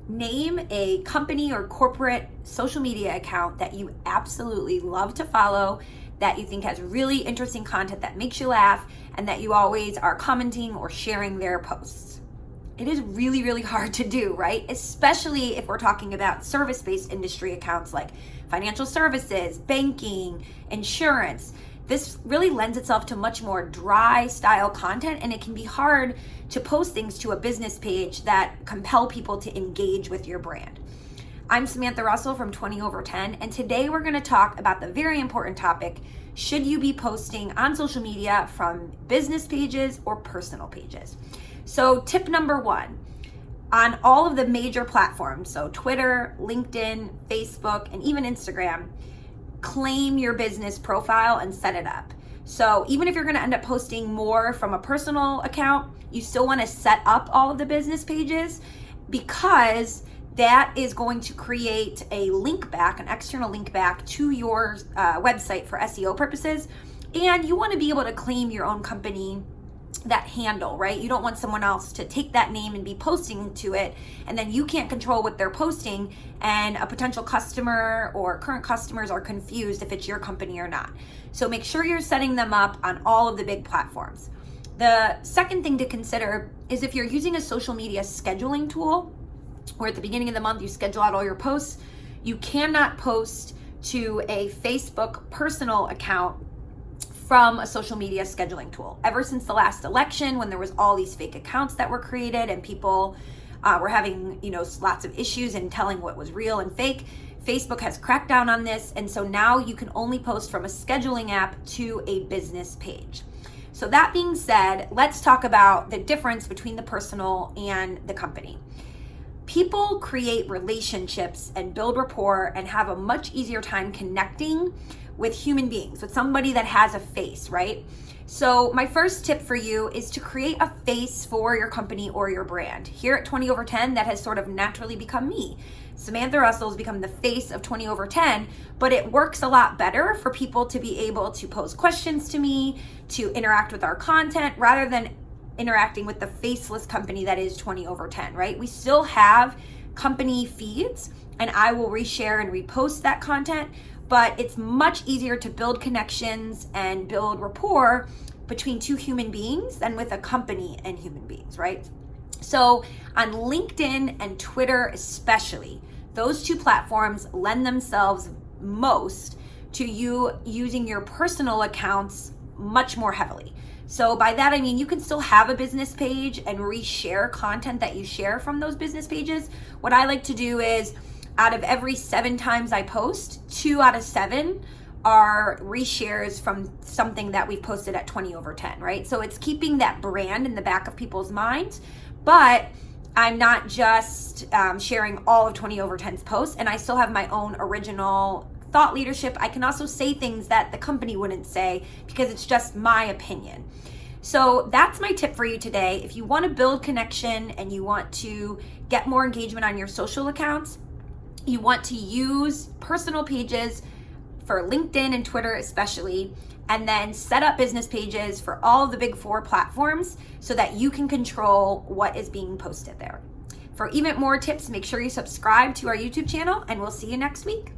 Name a company or corporate social media account that you absolutely love to follow, that you think has really interesting content that makes you laugh, and that you always are commenting or sharing their posts. It is really, really hard to do, right? Especially if we're talking about service-based industry accounts like financial services, banking, insurance. This really lends itself to much more dry style content, and it can be hard to post things to a business page that compel people to engage with your brand. I'm Samantha Russell from 20 over 10, and today we're going to talk about the very important topic: should you be posting on social media from business pages or personal pages? So tip number one, on all of the major platforms, so Twitter, LinkedIn, Facebook, and even Instagram, claim your business profile and set it up. So even if you're going to end up posting more from a personal account, you still want to set up all of the business pages, because that is going to create a link back, an external link back to your website for SEO purposes. And you want to be able to claim your own company, that handle, right? You don't want someone else to take that name and be posting to it, and then you can't control what they're posting, and a potential customer or current customers are confused if it's your company or not. So make sure you're setting them up on all of the big platforms. The second thing to consider is if you're using a social media scheduling tool, where at the beginning of the month you schedule out all your posts, you cannot post to a Facebook personal account from a social media scheduling tool. Ever since the last election, when there was all these fake accounts that were created and people were having, lots of issues in telling what was real and fake, Facebook has cracked down on this. And so now you can only post from a scheduling app to a business page. So that being said, let's talk about the difference between the personal and the company. People create relationships and build rapport and have a much easier time connecting with human beings, with somebody that has a face, right? So my first tip for you is to create a face for your company or your brand. Here at 20 over 10, that has sort of naturally become me. Samantha Russell has become the face of 20 over 10, but it works a lot better for people to be able to pose questions to me, to interact with our content, rather than interacting with the faceless company that is 20 over 10, right? We still have company feeds, and I will reshare and repost that content, but it's much easier to build connections and build rapport between two human beings than with a company and human beings, right? So on LinkedIn and Twitter especially, those two platforms lend themselves most to you using your personal accounts much more heavily. So by that, I mean, you can still have a business page and reshare content that you share from those business pages. What I like to do is, out of every 7 times I post, 2 out of 7 are reshares from something that we've posted at 20 over 10, right? So it's keeping that brand in the back of people's minds, but I'm not just sharing all of 20 over 10's posts, and I still have my own original thought leadership. I can also say things that the company wouldn't say because it's just my opinion. So that's my tip for you today. If you want to build connection and you want to get more engagement on your social accounts, you want to use personal pages for LinkedIn and Twitter especially, and then set up business pages for all of the big 4 platforms so that you can control what is being posted there. For even more tips, make sure you subscribe to our YouTube channel, and we'll see you next week.